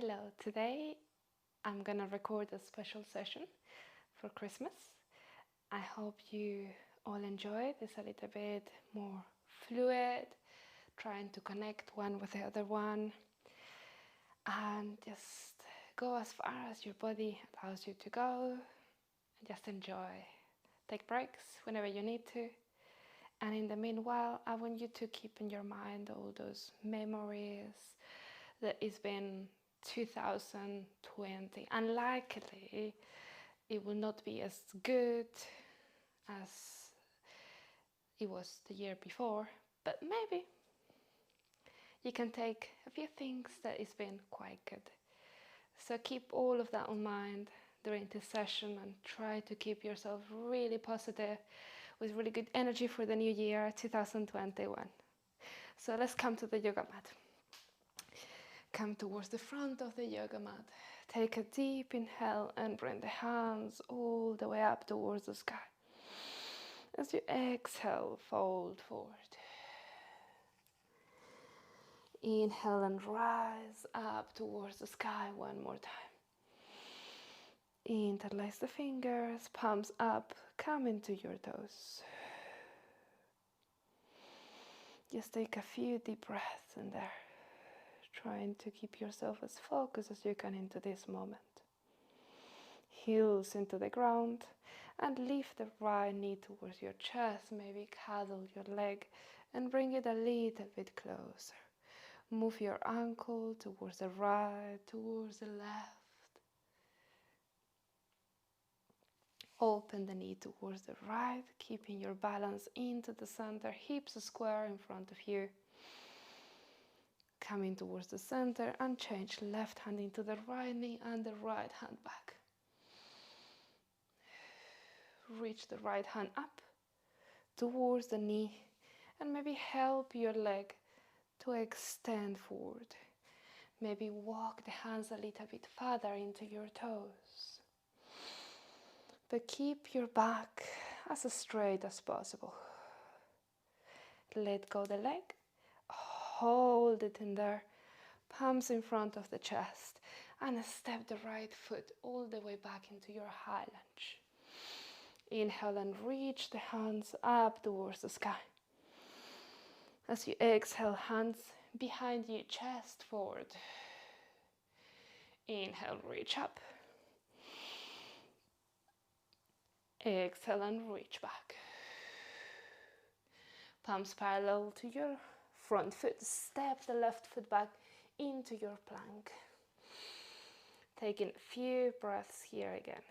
Hello, today I'm gonna record a special session for Christmas. I hope you all enjoy it. It's a little bit more fluid, trying to connect one with the other one, and just go as far as your body allows you to go, and just enjoy. Take breaks whenever you need to. And in the meanwhile, I want you to keep in your mind all those memories that it's been 2020. Unlikely it will not be as good as it was the year before, but maybe you can take a few things that it's been quite good. So keep all of that in mind during this session and try to keep yourself really positive with really good energy for the new year 2021. So let's come to the yoga mat. Come towards the front of the yoga mat. Take a deep inhale and bring the hands all the way up towards the sky. As you exhale, fold forward. Inhale and rise up towards the sky one more time. Interlace the fingers, palms up, come into your toes. Just take a few deep breaths in there, trying to keep yourself as focused as you can into this moment. Heels into the ground and lift the right knee towards your chest. Maybe cuddle your leg and bring it a little bit closer. Move your ankle towards the right, towards the left. Open the knee towards the right, keeping your balance into the center, hips square in front of you. Coming towards the center and change left hand into the right knee and the right hand back. Reach the right hand up towards the knee and maybe help your leg to extend forward. Maybe walk the hands a little bit further into your toes. But keep your back as straight as possible. Let go the leg. Hold it in there. Palms in front of the chest. And step the right foot all the way back into your high lunge. Inhale and reach the hands up towards the sky. As you exhale, hands behind you, chest forward. Inhale, reach up. Exhale and reach back. Palms parallel to your front foot. Step the left foot back into your plank. Taking a few breaths here again.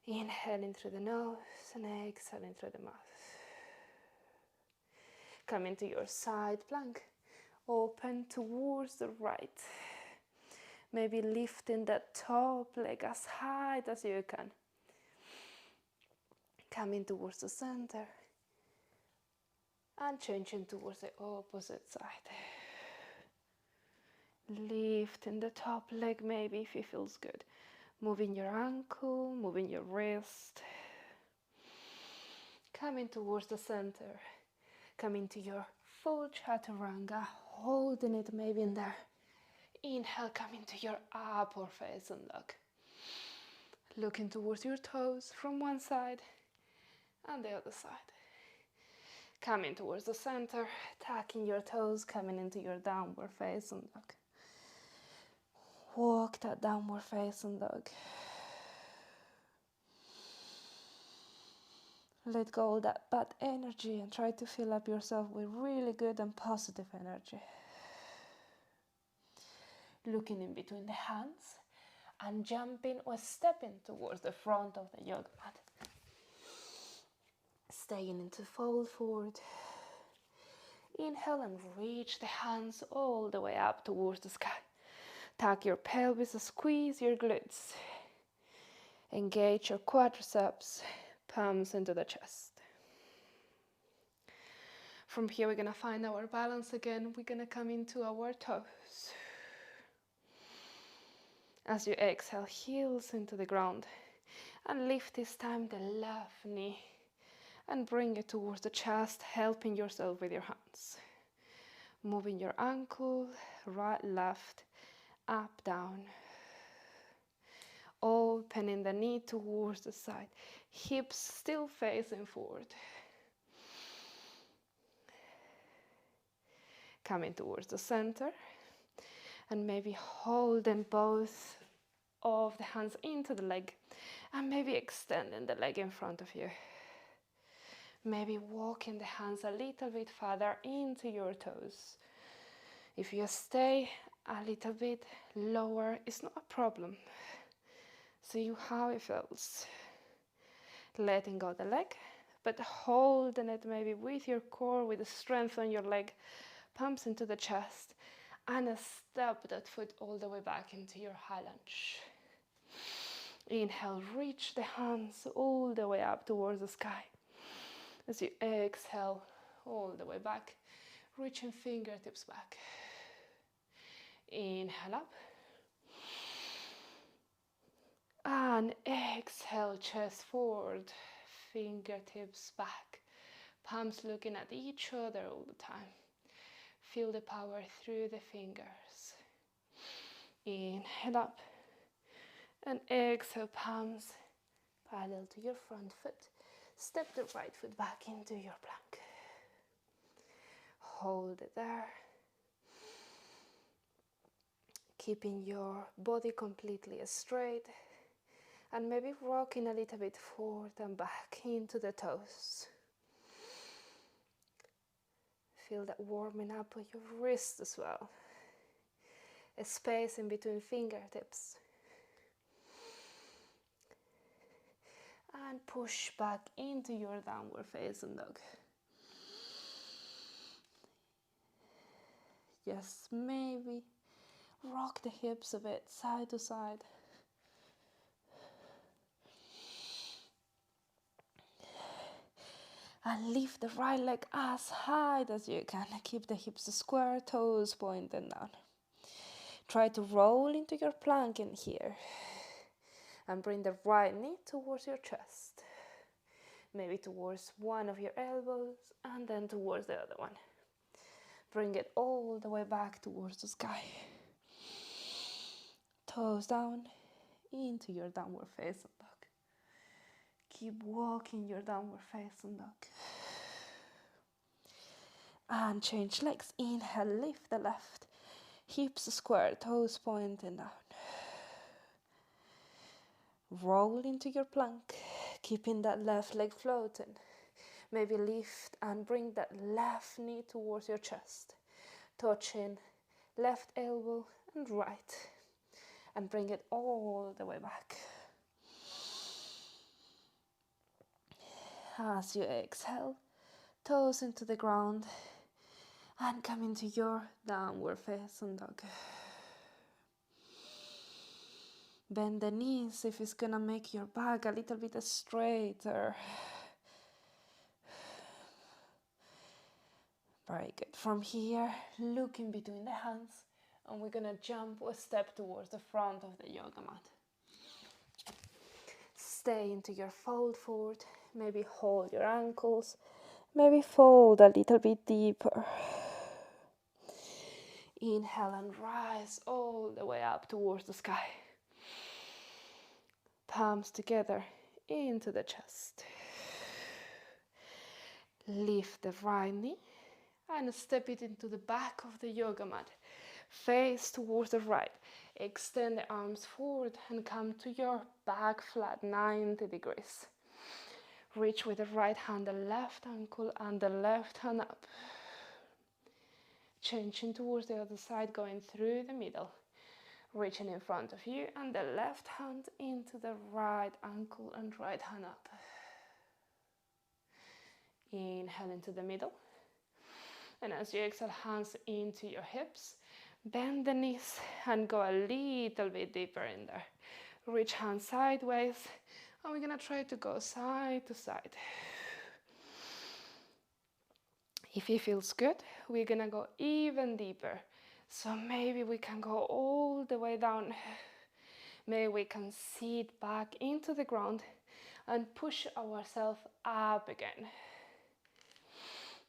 Inhaling through the nose and exhaling through the mouth. Come into your side plank. Open towards the right. Maybe lifting that top leg as high as you can. Coming towards the center. And changing towards the opposite side. Lifting the top leg maybe if it feels good. Moving your ankle, moving your wrist. Coming towards the center. Coming to your full chaturanga, holding it maybe in there. Inhale, coming to your upward facing dog. Looking towards your toes from one side and the other side. Coming towards the center, tucking your toes, coming into your downward facing dog. Walk that downward facing dog. Let go of that bad energy and try to fill up yourself with really good and positive energy. Looking in between the hands and jumping or stepping towards the front of the yoga mat. Staying into fold forward. Inhale and reach the hands all the way up towards the sky. Tuck your pelvis, squeeze your glutes. Engage your quadriceps, palms into the chest. From here we're gonna find our balance again. We're gonna come into our toes. As you exhale, heels into the ground. And lift this time the left knee. And bring it towards the chest, helping yourself with your hands. Moving your ankle, right, left, up, down. Opening the knee towards the side. Hips still facing forward. Coming towards the center. And maybe holding both of the hands into the leg. And maybe extending the leg in front of you. Maybe walking the hands a little bit further into your toes. If you stay a little bit lower, it's not a problem. See how it feels. Letting go the leg, but holding it maybe with your core, with the strength on your leg, palms into the chest, and step that foot all the way back into your high lunge. Inhale, reach the hands all the way up towards the sky. As you exhale, all the way back, reaching fingertips back. Inhale up. And exhale, chest forward, fingertips back, palms looking at each other all the time. Feel the power through the fingers. Inhale up. And exhale, palms parallel to your front foot. Step the right foot back into your plank. Hold it there. Keeping your body completely straight. And maybe rocking a little bit forward and back into the toes. Feel that warming up of your wrists as well. A space in between fingertips. And push back into your downward facing dog. Just maybe rock the hips a bit side to side. And lift the right leg as high as you can. Keep the hips square, toes pointing down. Try to roll into your plank in here. And bring the right knee towards your chest. Maybe towards one of your elbows and then towards the other one. Bring it all the way back towards the sky. Toes down into your downward facing dog. Keep walking your downward facing dog. And change legs. Inhale, lift the left. Hips square, toes pointing down. Roll into your plank, keeping that left leg floating. Maybe lift and bring that left knee towards your chest. Touching left elbow and right. And bring it all the way back. As you exhale, toes into the ground and come into your downward facing dog. Bend the knees if it's gonna make your back a little bit straighter. Very good. From here, look in between the hands and we're gonna jump a step towards the front of the yoga mat. Stay into your fold forward. Maybe hold your ankles. Maybe fold a little bit deeper. Inhale and rise all the way up towards the sky. Palms together into the chest. Lift the right knee and step it into the back of the yoga mat. Face towards the right. Extend the arms forward and come to your back flat 90 degrees. Reach with the right hand the left ankle and the left hand up. Changing towards the other side, going through the middle. Reaching in front of you and the left hand into the right ankle and right hand up. Inhale into the middle. And as you exhale, hands into your hips. Bend the knees and go a little bit deeper in there. Reach hands sideways. And we're going to try to go side to side. If it feels good, we're going to go even deeper. So maybe we can go all the way down. Maybe we can sit back into the ground and push ourselves up again.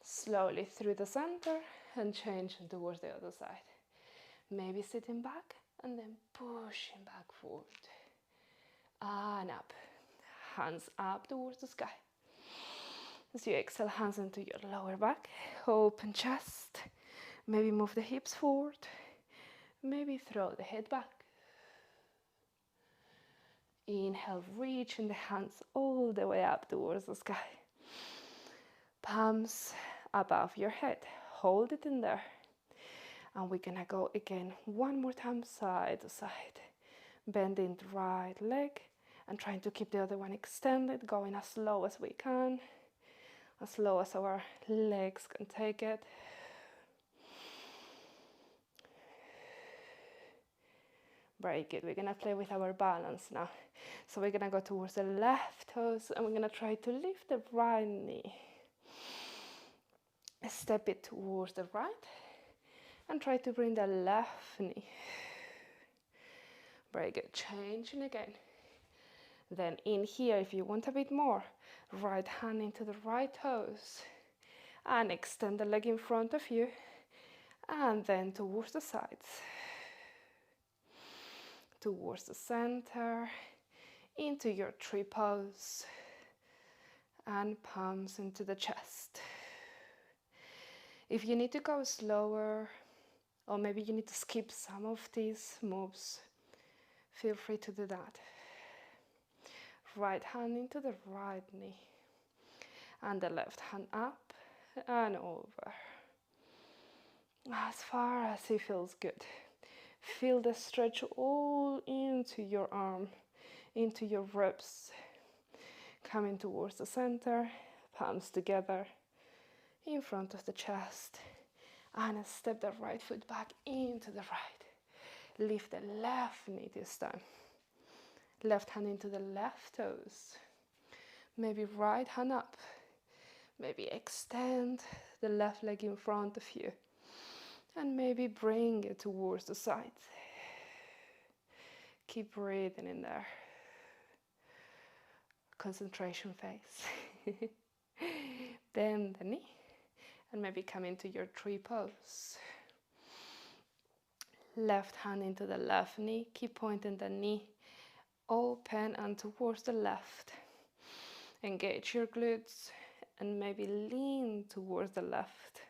Slowly through the center and change towards the other side. Maybe sitting back and then pushing back forward and up. Hands up towards the sky. As you exhale, hands into your lower back, open chest. Maybe move the hips forward. Maybe throw the head back. Inhale, reaching the hands all the way up towards the sky. Palms above your head. Hold it in there. And we're gonna go again one more time, side to side. Bending the right leg and trying to keep the other one extended, going as slow as we can, as slow as our legs can take it. Very good. We're gonna play with our balance now. So we're gonna go towards the left toes and we're gonna try to lift the right knee. Step it towards the right and try to bring the left knee. Very good. Changing again. Then in here, if you want a bit more, right hand into the right toes and extend the leg in front of you and then towards the sides. Towards the center, into your tree pose, and palms into the chest. If you need to go slower, or maybe you need to skip some of these moves, feel free to do that. Right hand into the right knee, and the left hand up and over. As far as it feels good. Feel the stretch all into your arm, into your ribs. Coming towards the center, palms together in front of the chest. And step the right foot back into the right. Lift the left knee this time. Left hand into the left toes. Maybe right hand up. Maybe extend the left leg in front of you. And maybe bring it towards the sides. Keep breathing in there. Concentration phase. Bend the knee and maybe come into your tree pose. Left hand into the left knee. Keep pointing the knee open and towards the left. Engage your glutes and maybe lean towards the left.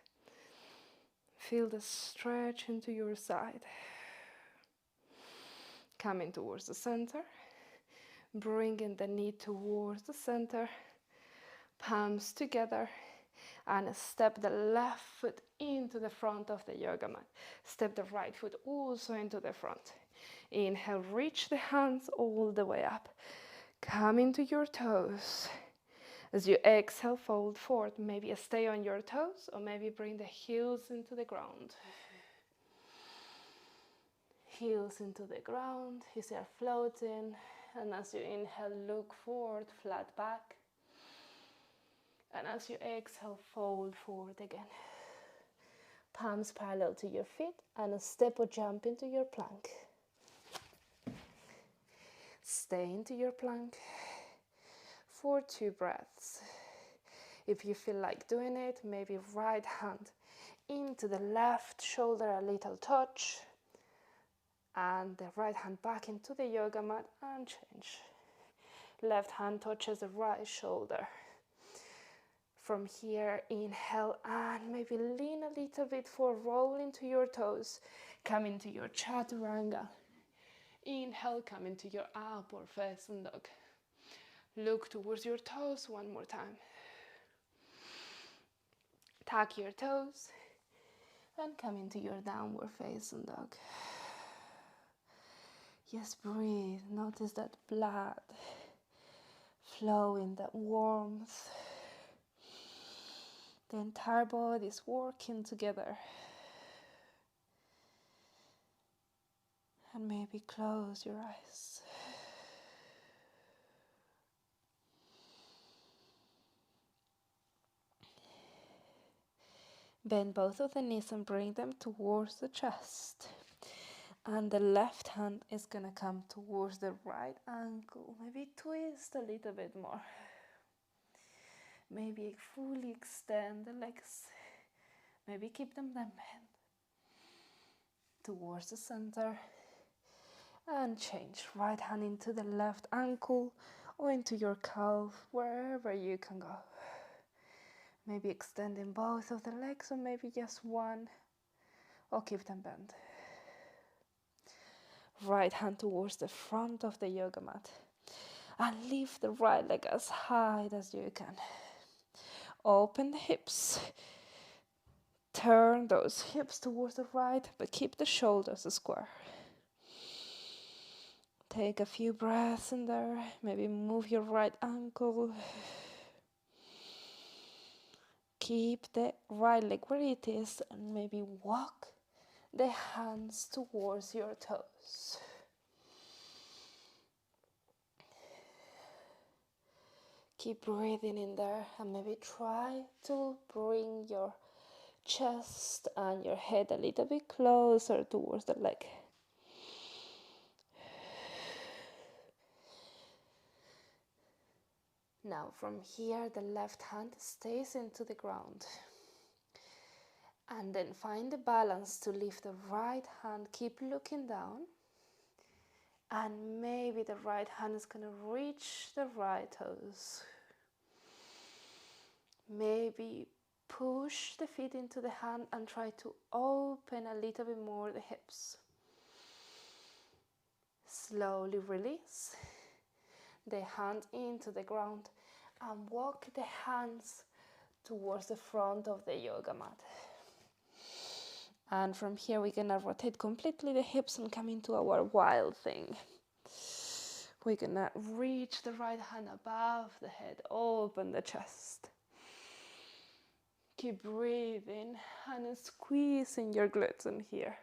Feel the stretch into your side. Coming towards the center. Bringing the knee towards the center. Palms together. And step the left foot into the front of the yoga mat. Step the right foot also into the front. Inhale, reach the hands all the way up. Come into your toes. As you exhale, fold forward. Maybe stay on your toes or maybe bring the heels into the ground. Heels into the ground. You see are floating. And as you inhale, look forward, flat back. And as you exhale, fold forward again. Palms parallel to your feet and a step or jump into your plank. Stay into your plank for 2 breaths. If you feel like doing it, maybe right hand into the left shoulder, a little touch. And the right hand back into the yoga mat and change. Left hand touches the right shoulder. From here, inhale and maybe lean a little bit forward, roll into your toes. Come into your chaturanga. Inhale, come into your upward facing dog. Look towards your toes one more time. Tuck your toes and come into your downward facing dog. Just breathe. Notice that blood flowing, that warmth. The entire body is working together. And maybe close your eyes. Bend both of the knees and bring them towards the chest. And the left hand is going to come towards the right ankle. Maybe twist a little bit more. Maybe fully extend the legs. Maybe keep them bent towards the center. And change. Right hand into the left ankle or into your calf, wherever you can go. Maybe extending both of the legs or maybe just one, or keep them bent. Right hand towards the front of the yoga mat. And lift the right leg as high as you can. Open the hips. Turn those hips towards the right, but keep the shoulders square. Take a few breaths in there. Maybe move your right ankle. Keep the right leg where it is and maybe walk the hands towards your toes. Keep breathing in there and maybe try to bring your chest and your head a little bit closer towards the leg. Now from here the left hand stays into the ground. And then find the balance to lift the right hand, keep looking down. And maybe the right hand is going to reach the right toes. Maybe push the feet into the hand and try to open a little bit more the hips. Slowly release the hand into the ground and walk the hands towards the front of the yoga mat. And from here we're gonna rotate completely the hips and come into our wild thing. We're gonna reach the right hand above the head, open the chest. Keep breathing and squeezing your glutes in here.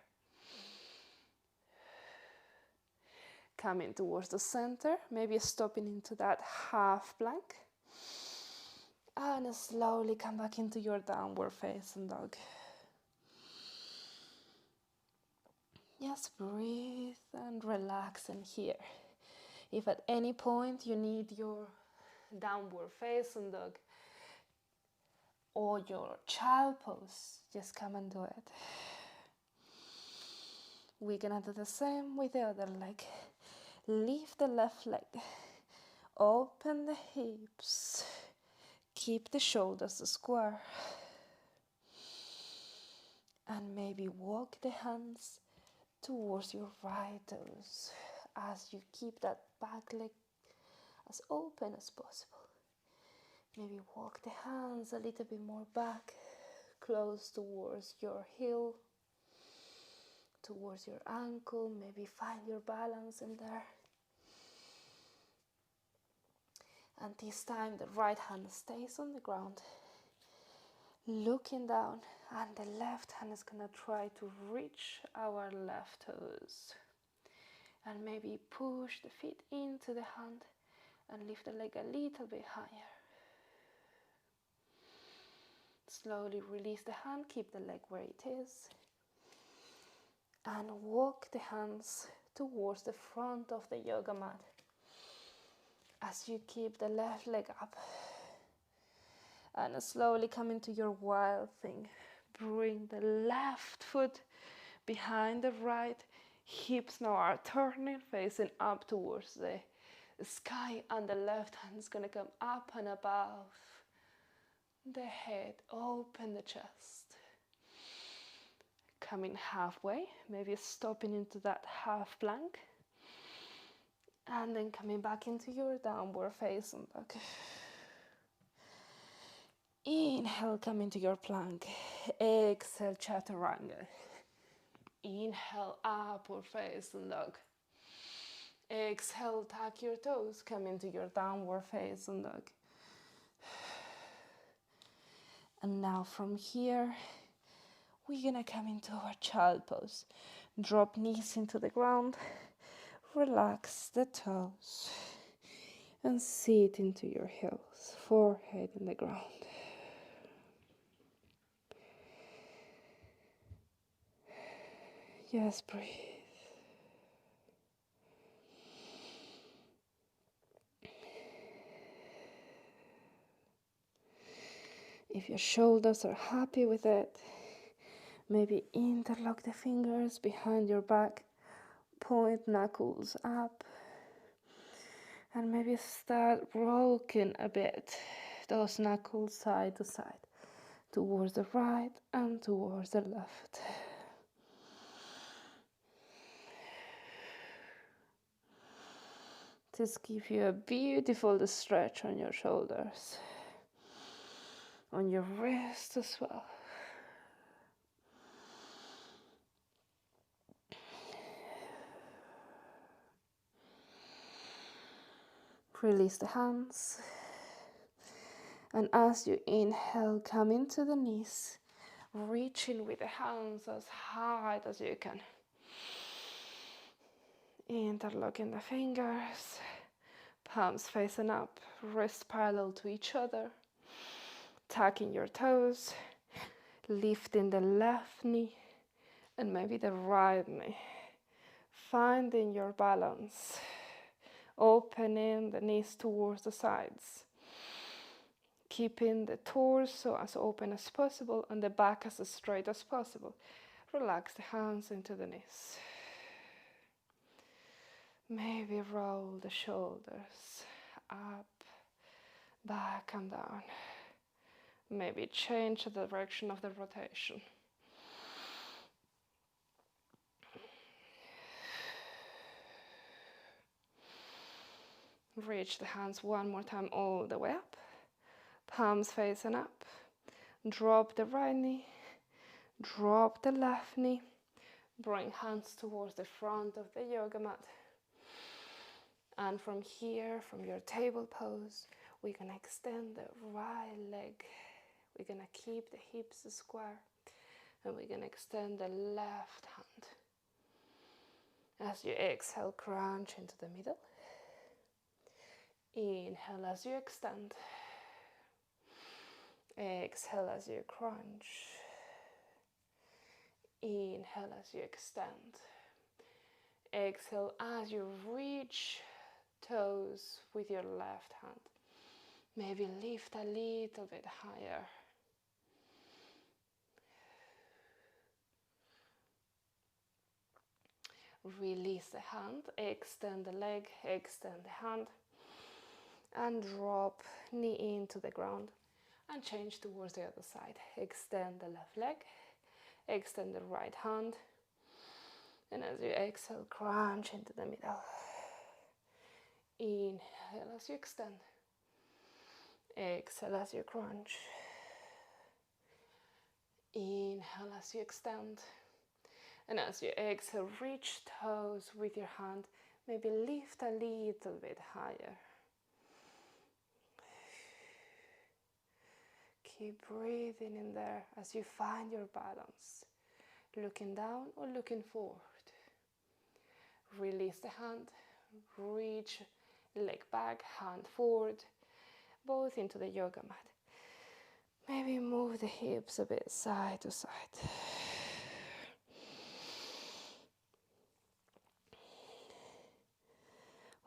Coming towards the center, maybe stopping into that half plank. And slowly come back into your downward facing dog. Just breathe and relax in here. If at any point you need your downward facing dog or your child pose, just come and do it. We're gonna do the same with the other leg. Lift the left leg, open the hips, keep the shoulders square, and maybe walk the hands towards your right toes as you keep that back leg as open as possible. Maybe walk the hands a little bit more back, close towards your heel, towards your ankle. Maybe find your balance in there. And this time the right hand stays on the ground, looking down, and the left hand is gonna try to reach our left toes. And maybe push the feet into the hand and lift the leg a little bit higher. Slowly release the hand, keep the leg where it is. And walk the hands towards the front of the yoga mat as you keep the left leg up. And slowly come into your wild thing. Bring the left foot behind the right. Hips now are turning, facing up towards the sky, and the left hand is going to come up and above the head. Open the chest. Coming halfway, maybe stopping into that half plank. And then coming back into your downward facing dog. Inhale, come into your plank. Exhale, chaturanga. Inhale, upward facing dog. Exhale, tuck your toes, come into your downward facing dog. And now from here, we're gonna come into our child pose. Drop knees into the ground, relax the toes, and sit into your heels, forehead in the ground. Just breathe. If your shoulders are happy with it, maybe interlock the fingers behind your back. Point knuckles up. And maybe start rocking a bit those knuckles side to side, towards the right and towards the left. This gives you a beautiful stretch on your shoulders, on your wrist as well. Release the hands. And as you inhale, come into the knees, reaching with the hands as high as you can. Interlocking the fingers, palms facing up, wrists parallel to each other, tucking your toes, lifting the left knee and maybe the right knee, finding your balance, opening the knees towards the sides, keeping the torso as open as possible and the back as straight as possible. Relax the hands into the knees. Maybe roll the shoulders up, back and down. Maybe change the direction of the rotation. Reach the hands one more time all the way up. Palms facing up. Drop the right knee. Drop the left knee. Bring hands towards the front of the yoga mat. And from here, from your table pose, we're going to extend the right leg. We're going to keep the hips square. And we're going to extend the left hand. As you exhale, crunch into the middle. Inhale as you extend. Exhale as you crunch. Inhale as you extend. Exhale as you reach toes with your left hand. Maybe lift a little bit higher. Release the hand, extend the leg, extend the hand, and drop knee into the ground and change towards the other side. Extend the left leg, extend the right hand, and as you exhale, crunch into the middle. Inhale as you extend. Exhale as you crunch. Inhale as you extend. And as you exhale, reach toes with your hand. Maybe lift a little bit higher. Keep breathing in there as you find your balance. Looking down or looking forward. Release the hand. Reach leg back, hand forward. Both into the yoga mat. Maybe move the hips a bit side to side.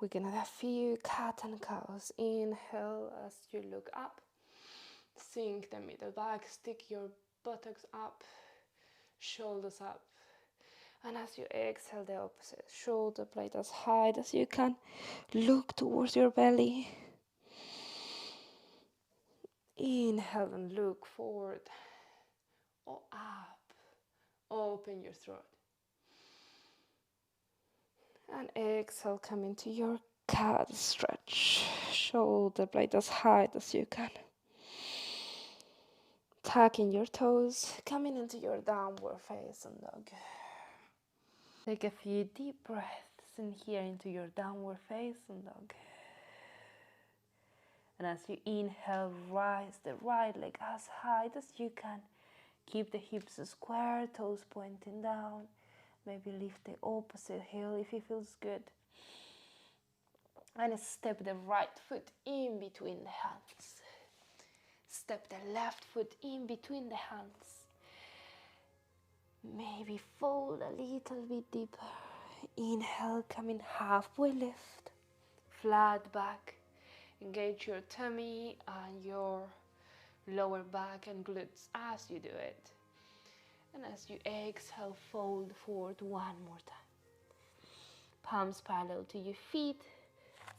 We're gonna have a few cat and cows. Inhale as you look up. Sink the middle back. Stick your buttocks up. Shoulders up. And as you exhale, the opposite. Shoulder blade as high as you can. Look towards your belly. Inhale and look forward or up. Open your throat. And exhale, come into your cat stretch. Shoulder blade as high as you can. Tucking your toes, coming into your downward facing dog. Take a few deep breaths in here into your downward facing dog. And as you inhale, rise the right leg as high as you can. Keep the hips square, toes pointing down. Maybe lift the opposite heel if it feels good. And step the right foot in between the hands. Step the left foot in between the hands. Maybe fold a little bit deeper. Inhale, coming halfway lift. Flat back. Engage your tummy and your lower back and glutes as you do it. And as you exhale, fold forward one more time. palms parallel to your feet.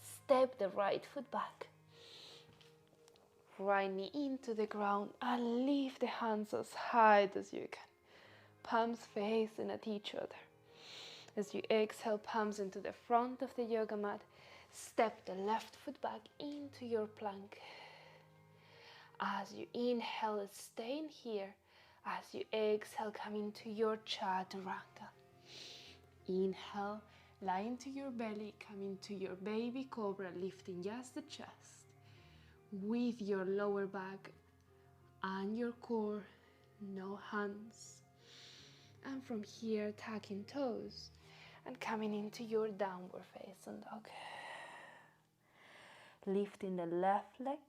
Step the right foot back. Right knee into the ground and lift the hands as high as you can. Palms facing at each other. As you exhale, palms into the front of the yoga mat. Step the left foot back into your plank. As you inhale, stay in here. As you exhale, come into your chaturanga. Inhale, lie into your belly, come into your baby cobra, lifting just the chest. With your lower back and your core, no hands. And from here, tucking toes and coming into your downward facing dog. Lifting the left leg,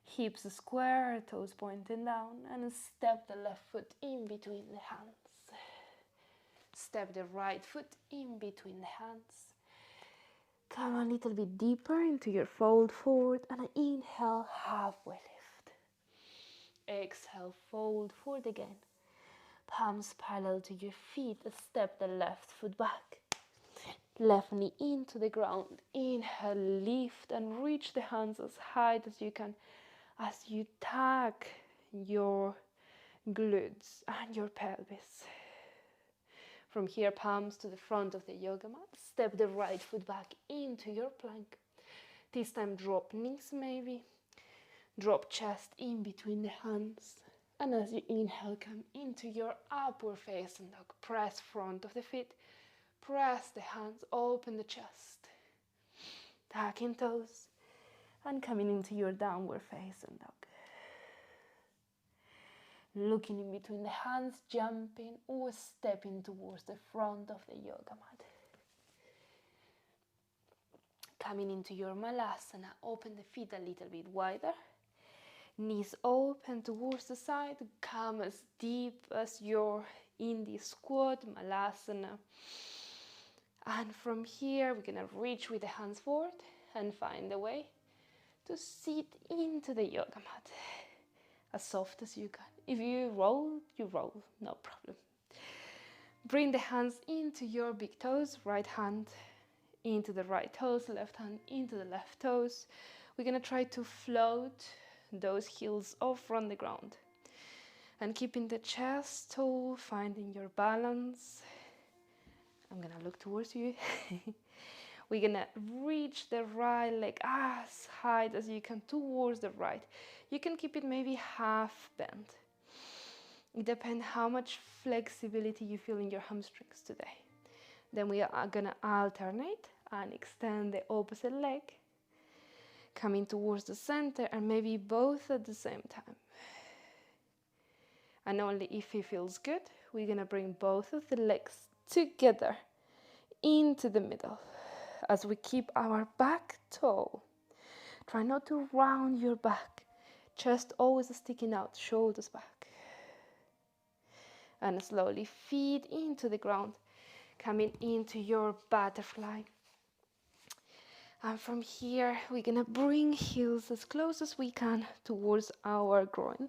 hips square, toes pointing down, and step the left foot in between the hands. Step the right foot in between the hands. Come a little bit deeper into your fold forward, and inhale, halfway lift. Exhale, fold forward again. Palms parallel to your feet, step the left foot back. Left knee into the ground. Inhale, lift and reach the hands as high as you can as you tuck your glutes and your pelvis. From here, palms to the front of the yoga mat. Step the right foot back into your plank. This time, drop knees maybe. Drop chest in between the hands. And as you inhale, come into your upward facing dog. Press front of the feet. Press the hands, open the chest. Tucking toes. And coming into your downward facing dog. Looking in between the hands, jumping or stepping towards the front of the yoga mat. Coming into your malasana, open the feet a little bit wider. Knees open towards the side, come as deep as you're in the squat, malasana. And from here, we're gonna reach with the hands forward and find a way to sit into the yoga mat. As soft as you can. If you roll, no problem. Bring the hands into your big toes, right hand into the right toes, left hand into the left toes. We're gonna try to float those heels off from the ground. And keeping the chest tall, finding your balance. I'm gonna look towards you. We're gonna reach the right leg as high as you can towards the right. You can keep it maybe half bent. It depends how much flexibility you feel in your hamstrings today. Then we are gonna alternate and extend the opposite leg, coming towards the center and maybe both at the same time. And only if it feels good, we're gonna bring both of the legs together into the middle as we keep our back tall. Try not to round your back, chest always sticking out, shoulders back. And slowly feet into the ground, coming into your butterfly. And from here, we're gonna bring heels as close as we can towards our groin.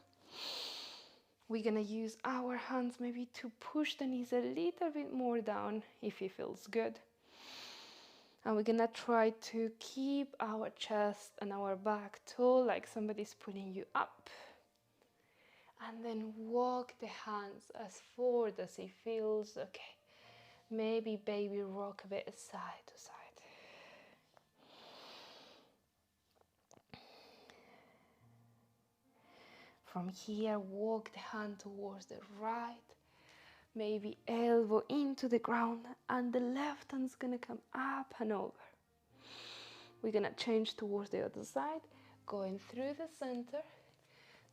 We're gonna use our hands maybe to push the knees a little bit more down if it feels good. And we're gonna try to keep our chest and our back tall, like somebody's pulling you up. And then walk the hands as forward as it feels okay. Maybe baby rock a bit side to side. From here, walk the hand towards the right. Maybe elbow into the ground, and the left hand's gonna come up and over. We're gonna change towards the other side, going through the center.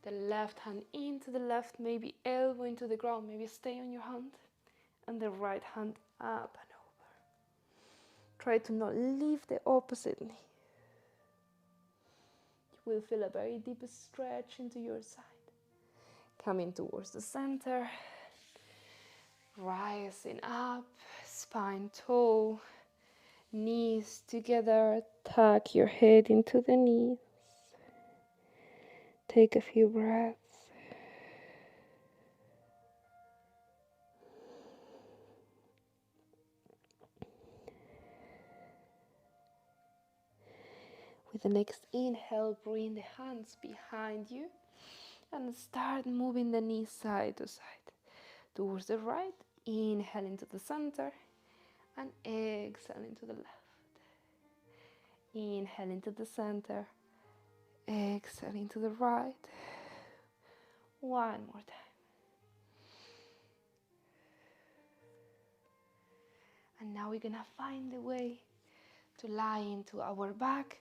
The left hand into the left, maybe elbow into the ground, maybe stay on your hand, and the right hand up and over. Try to not leave the opposite knee. You will feel a very deep stretch into your side. Coming towards the center, rising up, spine tall, knees together, tuck your head into the knees. Take a few breaths. With the next inhale, bring the hands behind you and start moving the knees side to side. Towards the right, inhale into the center and exhale into the left. Inhale into the center, exhale into the right. One more time. And now we're gonna find a way to lie into our back.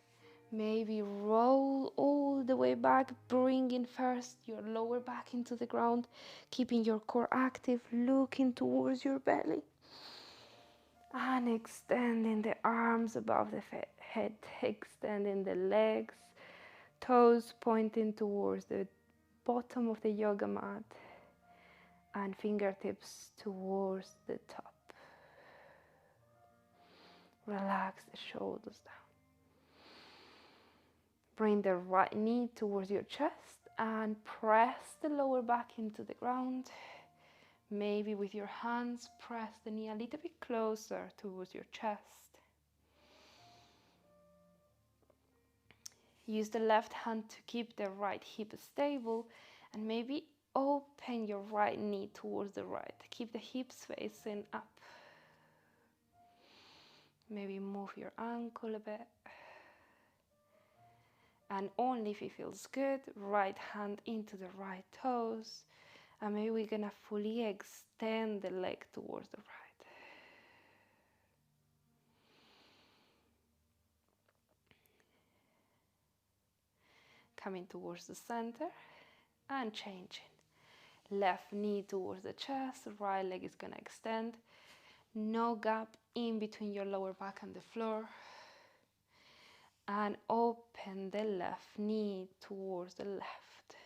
Maybe roll all the way back, bringing first your lower back into the ground, keeping your core active, looking towards your belly. And extending the arms above the head, extending the legs, toes pointing towards the bottom of the yoga mat, and fingertips towards the top. Relax the shoulders down. Bring the right knee towards your chest and press the lower back into the ground. Maybe with your hands, press the knee a little bit closer towards your chest. Use the left hand to keep the right hip stable and maybe open your right knee towards the right. Keep the hips facing up. Maybe move your ankle a bit. And only if it feels good, right hand into the right toes. And maybe we're gonna fully extend the leg towards the right. Coming towards the center and changing. Left knee towards the chest, right leg is gonna extend. No gap in between your lower back and the floor. And open the left knee towards the left.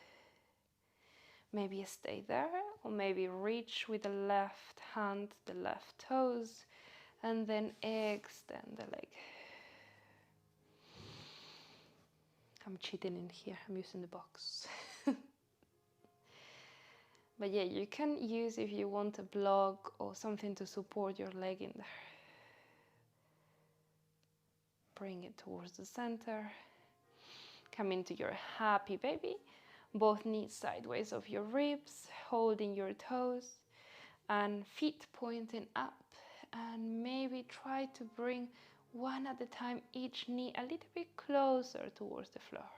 Maybe stay there, or maybe reach with the left hand, the left toes, and then extend the leg. I'm cheating in here, I'm using the box. But yeah, you can use, if you want, a block or something to support your leg in there. Bring it towards the center. Come into your happy baby. Both knees sideways of your ribs, holding your toes and feet pointing up. And maybe try to bring one at a time, each knee a little bit closer towards the floor.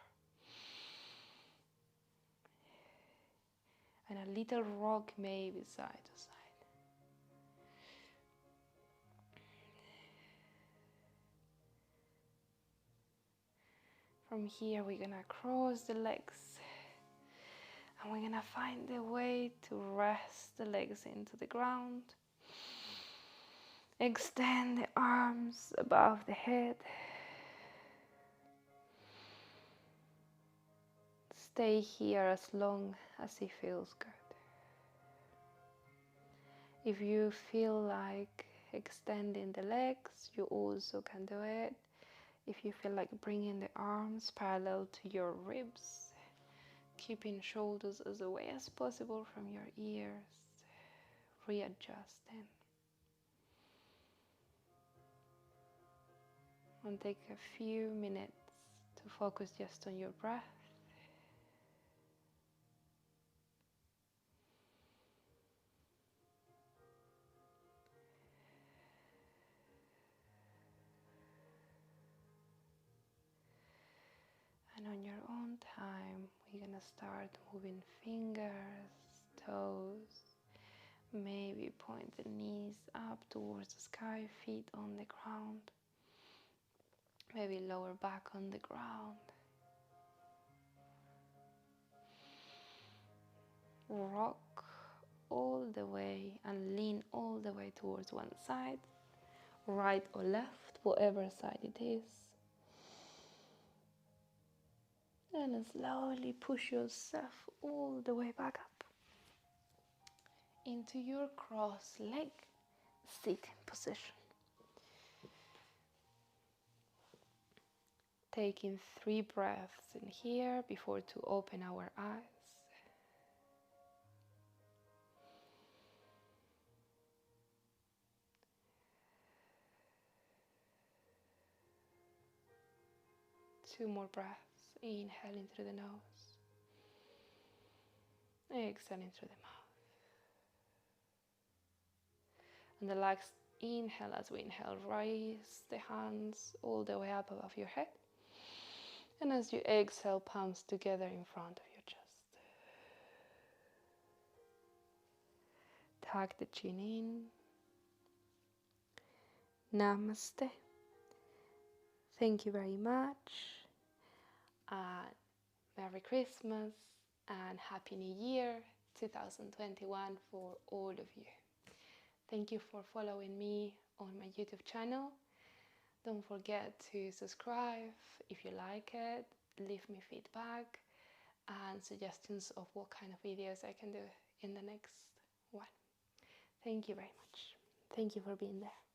And a little rock maybe side to side. From here we're gonna cross the legs and we're gonna find a way to rest the legs into the ground. Extend the arms above the head. Stay here as long as it feels good. If you feel like extending the legs, you also can do it. If you feel like bringing the arms parallel to your ribs, keeping shoulders as away as possible from your ears, readjusting. And take a few minutes to focus just on your breath. And on your own time, we're gonna start moving fingers, toes, maybe point the knees up towards the sky, feet on the ground, maybe lower back on the ground. Rock all the way and lean all the way towards one side, right or left, whatever side it is. And then slowly push yourself all the way back up into your cross-leg sitting position. Taking 3 breaths in here before to open our eyes. 2 more breaths. Inhaling through the nose. Exhaling through the mouth. And the last inhale, as we inhale, raise the hands all the way up above your head. And as you exhale, palms together in front of your chest. Tuck the chin in. Namaste. Thank you very much. And Merry Christmas and Happy New Year 2021 for all of you. Thank you for following me on my YouTube channel. Don't forget to subscribe if you like it. Leave me feedback and suggestions of what kind of videos I can do in the next one. Thank you very much. Thank you for being there.